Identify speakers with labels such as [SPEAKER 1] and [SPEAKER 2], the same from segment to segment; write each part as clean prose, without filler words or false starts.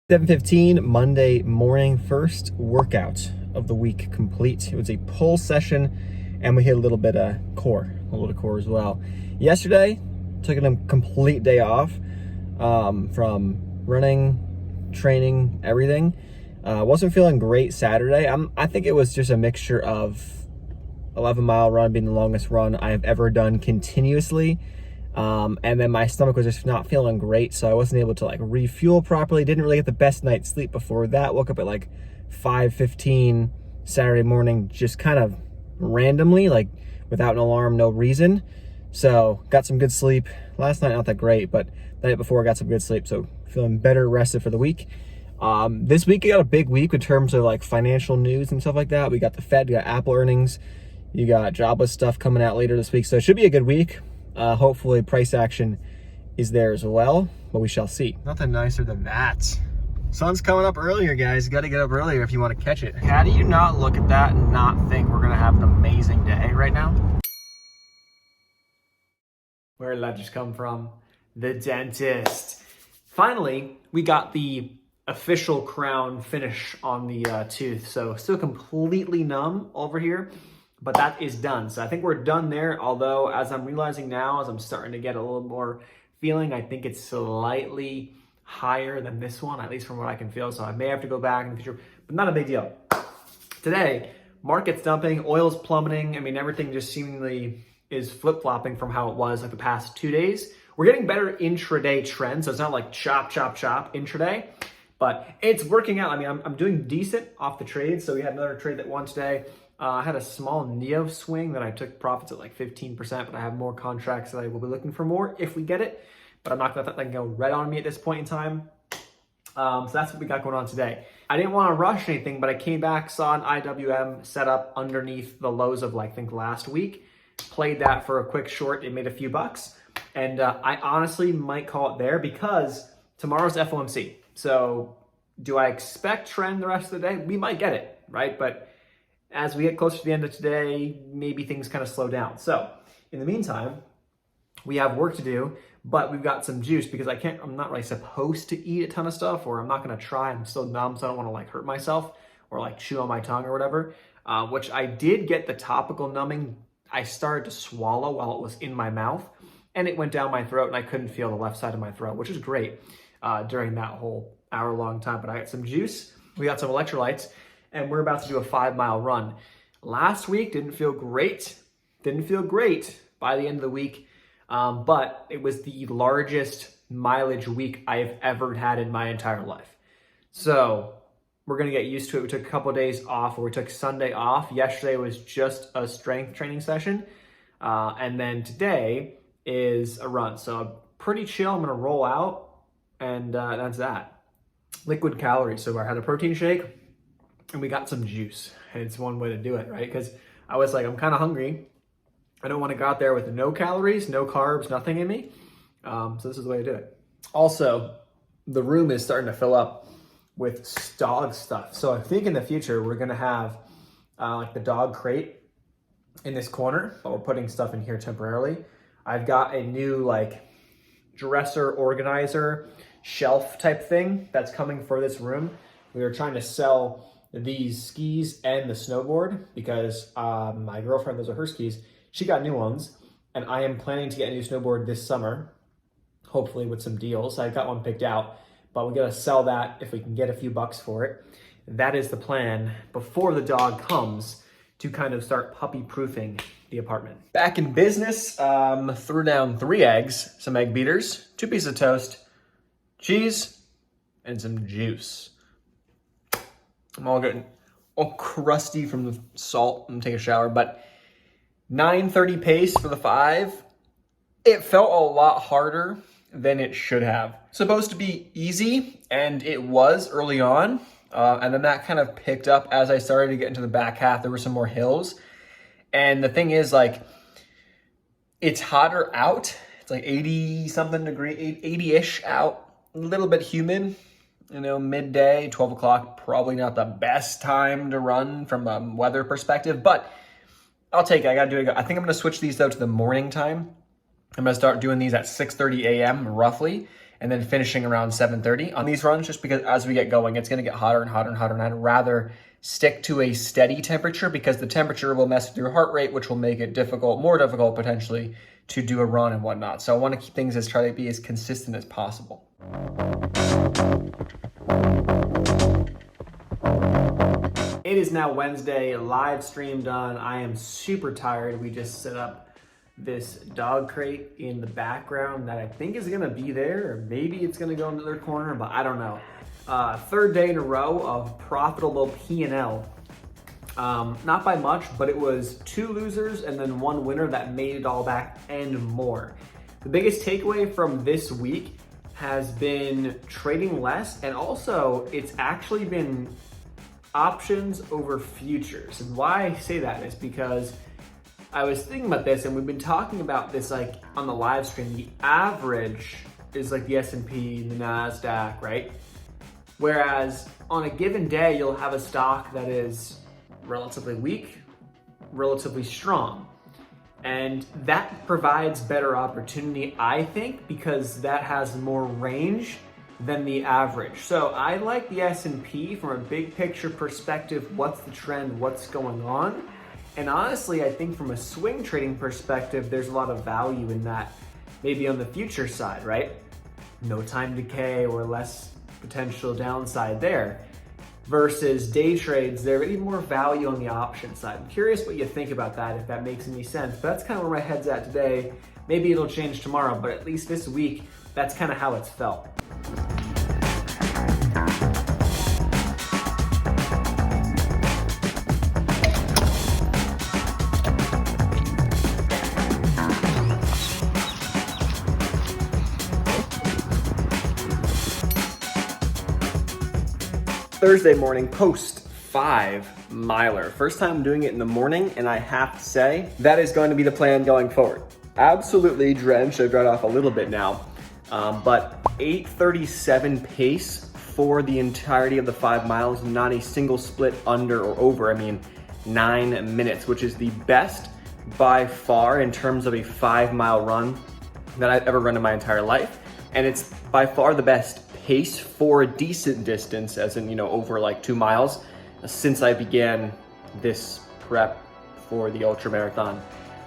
[SPEAKER 1] 7:15 Monday morning, first workout of the week complete. It was a pull session and we hit a little bit of core as well. Yesterday, took a complete day off from running, training, everything. Wasn't feeling great Saturday. I think it was just a mixture of 11-mile run being the longest run I have ever done continuously. And then my stomach was just not feeling great, so I wasn't able to refuel properly. Didn't really get the best night's sleep before that. Woke up at 5:15 Saturday morning, just kind of randomly, without an alarm, no reason. So got some good sleep. Last night not that great, but the night before I got some good sleep, so feeling better rested for the week. This week I got a big week in terms of financial news and stuff like that. We got the Fed, you got Apple earnings, you got jobless stuff coming out later this week, so it should be a good week. Hopefully price action is there as well, but we shall see. Nothing nicer than that. Sun's coming up earlier, guys. You got to get up earlier if you want to catch it. How do you not look at that and not think we're going to have an amazing day right now? Where did that just come from? The dentist. Finally, we got the official crown finish on the tooth. So still completely numb over here, but that is done. So I think we're done there. Although as I'm realizing now, as I'm starting to get a little more feeling, I think it's slightly higher than this one, at least from what I can feel. So I may have to go back in the future, but not a big deal. Today, market's dumping, oil's plummeting. I mean, everything just seemingly is flip-flopping from how it was the past 2 days. We're getting better intraday trends. So it's not like chop, chop, chop intraday, but it's working out. I mean, I'm doing decent off the trades. So we had another trade that won today. I had a small Neo swing that I took profits at 15%, but I have more contracts that I will be looking for more if we get it. But I'm not gonna let that go red on me at this point in time. So that's what we got going on today. I didn't want to rush anything, but I came back, saw an IWM set up underneath the lows of I think last week. Played that for a quick short. It made a few bucks. And I honestly might call it there because tomorrow's FOMC. So do I expect trend the rest of the day? We might get it, right? But as we get closer to the end of today, maybe things kind of slow down. So in the meantime, we have work to do, but we've got some juice because I'm not really supposed to eat a ton of stuff, or I'm not going to try. I'm still numb, so I don't want to hurt myself or chew on my tongue or whatever, which I did get the topical numbing. I started to swallow while it was in my mouth and it went down my throat and I couldn't feel the left side of my throat, which is great during that whole hour-long time. But I got some juice, we got some electrolytes, and we're about to do a 5-mile run. Last week didn't feel great by the end of the week, but it was the largest mileage week I have ever had in my entire life. So we're gonna get used to it. We took a couple of days off, or we took Sunday off. Yesterday was just a strength training session, and then today is a run. So I'm pretty chill. I'm gonna roll out, and that's that. Liquid calories. So I had a protein shake, and we got some juice. And it's one way to do it, right? Because I was I'm kind of hungry. I don't want to go out there with no calories, no carbs, nothing in me. So this is the way to do it. Also, the room is starting to fill up with dog stuff. So I think in the future, we're going to have the dog crate in this corner, but we're putting stuff in here temporarily. I've got a new dresser organizer shelf type thing that's coming for this room. We were trying to sell these skis and the snowboard because my girlfriend, those are her skis. She got new ones, and I am planning to get a new snowboard this summer, hopefully with some deals. I got one picked out, but we gotta sell that if we can get a few bucks for it. That is the plan before the dog comes to kind of start puppy-proofing the apartment. Back in business, threw down 3 eggs, some egg beaters, 2 pieces of toast, cheese, and some juice. I'm all getting all crusty from the salt and take a shower, but 9:30 pace for the 5. It felt a lot harder than it should have. Supposed to be easy, and it was early on, and then that kind of picked up as I started to get into the back half. There were some more hills, and the thing is, it's hotter out. It's 80-something degree, 80-ish out, a little bit humid. Midday, 12 o'clock, probably not the best time to run from a weather perspective, but I'll take it. I gotta do it. I think I'm gonna switch these though to the morning time. I'm gonna start doing these at 6:30 a.m. roughly, and then finishing around 7:30 on these runs, just because as we get going, it's going to get hotter and hotter and hotter, and I'd rather stick to a steady temperature because the temperature will mess with your heart rate, which will make it difficult, more difficult potentially, to do a run and whatnot. So I want to keep things try to be as consistent as possible. It is now Wednesday, live stream done. I am super tired. We just set up this dog crate in the background that I think is gonna be there, or maybe it's gonna go into their corner, but I don't know. Third day in a row of profitable P&L. Not by much, but it was 2 losers and then 1 winner that made it all back and more. The biggest takeaway from this week has been trading less, and also it's actually been options over futures. And why I say that is because I was thinking about this, and we've been talking about this like on the live stream. The average is like the S&P, the NASDAQ, right? Whereas on a given day, you'll have a stock that is relatively weak, relatively strong. And that provides better opportunity, I think, because that has more range than the average. So I like the S&P from a big picture perspective. What's the trend? What's going on? And honestly, I think from a swing trading perspective, there's a lot of value in that, maybe on the future side, right? No time decay or less potential downside there. Versus day trades, there may be more value on the option side. I'm curious what you think about that, if that makes any sense. But that's kind of where my head's at today. Maybe it'll change tomorrow, but at least this week, that's kind of how it's felt. Thursday morning, post 5 miler. First time doing it in the morning, and I have to say, that is going to be the plan going forward. Absolutely drenched, I've dried off a little bit now, but 8:37 pace for the entirety of the 5 miles, not a single split under or over. I mean, 9 minutes, which is the best by far in terms of a 5-mile run that I've ever run in my entire life. And it's by far the best pace for a decent distance, as in, over like 2 miles, since I began this prep for the ultramarathon,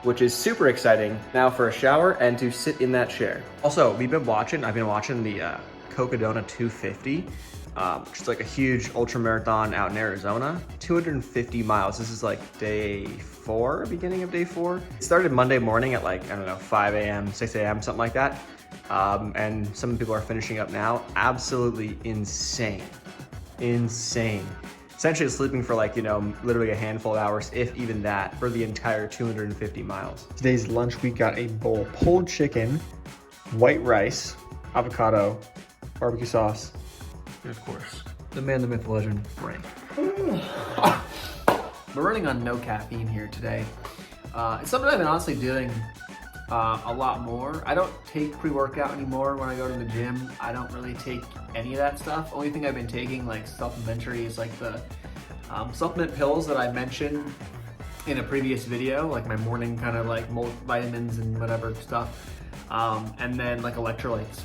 [SPEAKER 1] which is super exciting. Now for a shower and to sit in that chair. Also, I've been watching the Cocodona 250, which is like a huge ultramarathon out in Arizona, 250 miles. This is like day 4, beginning of day 4. It started Monday morning at like, 5 a.m., 6 a.m., something like that. And some people are finishing up now. Absolutely insane. Essentially sleeping for like, literally a handful of hours, if even that, for the entire 250 miles. Today's lunch, we got a bowl of pulled chicken, white rice, avocado, barbecue sauce, and of course, the man, the myth, the legend, Frank. We're running on no caffeine here today. It's something I've been honestly doing a lot more. I don't take pre-workout anymore when I go to the gym. I don't really take any of that stuff. Only thing I've been taking like supplementary is like the supplement pills that I mentioned in a previous video, like my morning kind of like vitamins and whatever stuff. And then like electrolytes.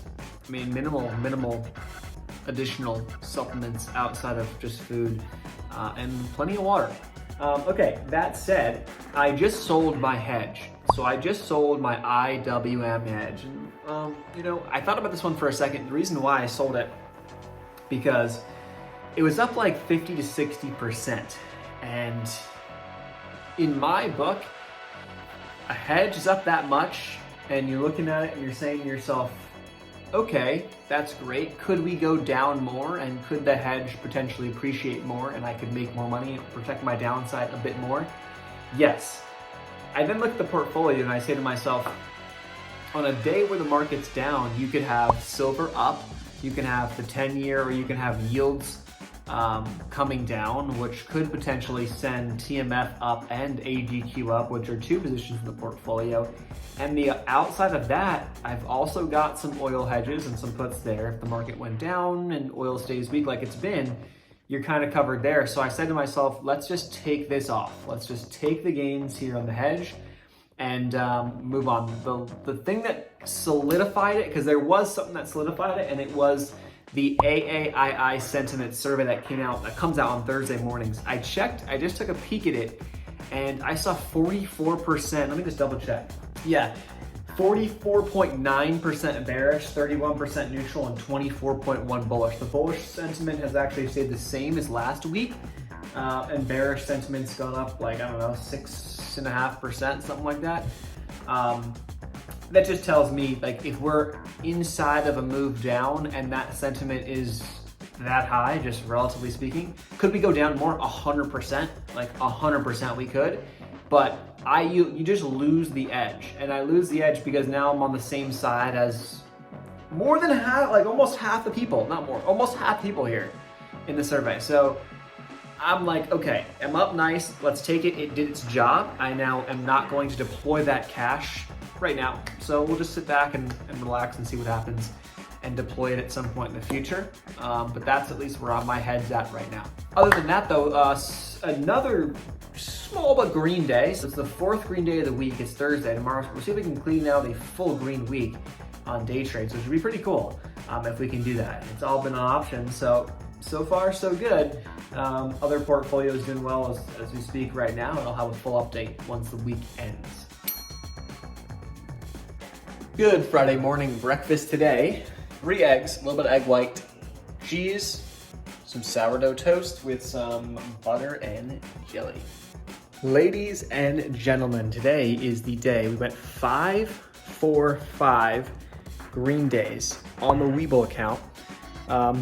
[SPEAKER 1] I mean, minimal additional supplements outside of just food and plenty of water. Okay, that said, I just sold my hedge. So I just sold my IWM hedge. And, I thought about this one for a second. The reason why I sold it, because it was up like 50 to 60%. And in my book, a hedge is up that much, and you're looking at it and you're saying to yourself, okay, that's great. Could we go down more, and could the hedge potentially appreciate more and I could make more money and protect my downside a bit more? Yes. I then look at the portfolio and I say to myself, on a day where the market's down, you could have silver up, you can have the 10-year, or you can have yields coming down, which could potentially send TMF up and AGQ up, which are 2 positions in the portfolio. And the outside of that, I've also got some oil hedges and some puts there. If the market went down and oil stays weak like it's been, you're kind of covered there. So I said to myself, let's just take this off. Let's just take the gains here on the hedge and move on. The thing that solidified it, because there was something that solidified it, and it was the AAII sentiment survey that comes out on Thursday mornings. I checked, I just took a peek at it, and I saw 44%, let me just double check. Yeah, 44.9% bearish, 31% neutral, and 24.1 bullish. The bullish sentiment has actually stayed the same as last week, and bearish sentiment's gone up like, I don't know, 6.5%, something like that. That just tells me, like, if we're inside of a move down and that sentiment is that high, just relatively speaking, could we go down more? 100%, like 100% we could. But you just lose the edge, and I lose the edge because now I'm on the same side as more than half, like almost half the people, not more, almost half people here in the survey. So I'm like, okay, I'm up nice, let's take it. It did its job. I now am not going to deploy that cash right now. So we'll just sit back and relax and see what happens and deploy it at some point in the future. But that's at least where my head's at right now. Other than that though, another small but green day. So it's the fourth green day of the week. It's Thursday. Tomorrow we'll see if we can clean out a full green week on day trades, which would be pretty cool if we can do that. It's all been an option, so far so good. Other portfolios doing well as we speak right now, and I'll have a full update once the week ends. Good Friday morning breakfast today. 3 eggs, a little bit of egg white, cheese, some sourdough toast with some butter and jelly. Ladies and gentlemen, today is the day we went 5 for 5 green days on the Webull account.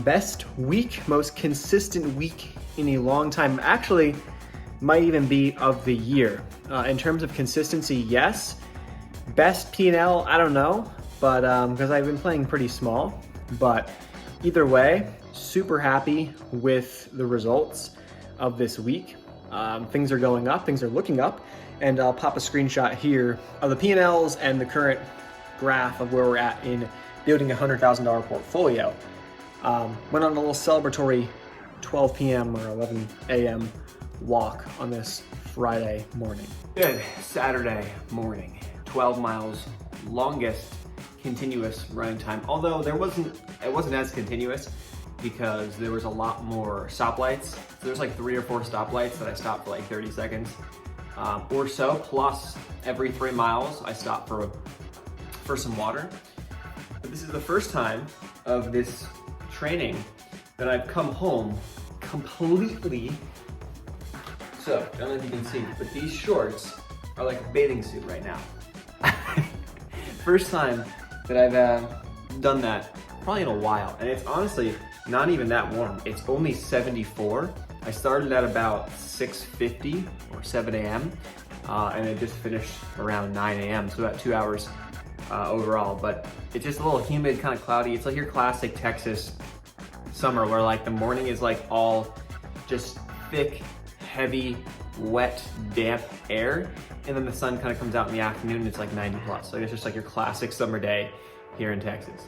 [SPEAKER 1] Best week, most consistent week in a long time. Actually, might even be of the year. In terms of consistency, yes. Best P&L, I don't know, but because I've been playing pretty small. But either way, super happy with the results of this week. Things are going up, things are looking up, and I'll pop a screenshot here of the P&Ls and the current graph of where we're at in building a $100,000 portfolio. Went on a little celebratory 12 p.m. or 11 a.m. walk on this Friday morning. Good Saturday morning, 12 miles, longest continuous running time. Although it wasn't as continuous because there was a lot more stoplights. So there's like 3 or 4 stoplights that I stopped for like 30 seconds or so. Plus every 3 miles I stopped for some water. But this is the first time of this training that I've come home completely. So, I don't know if you can see, but these shorts are like a bathing suit right now. First time that I've done that probably in a while, and it's honestly not even that warm. It's only 74. I started at about 6:50 or 7 a.m. And it just finished around 9 a.m. So about 2 hours overall, but it's just a little humid, kind of cloudy. It's like your classic Texas summer where like the morning is like all just thick, heavy, wet, damp air, and then the sun kind of comes out in the afternoon and it's like 90 plus. So it's just like your classic summer day here in Texas.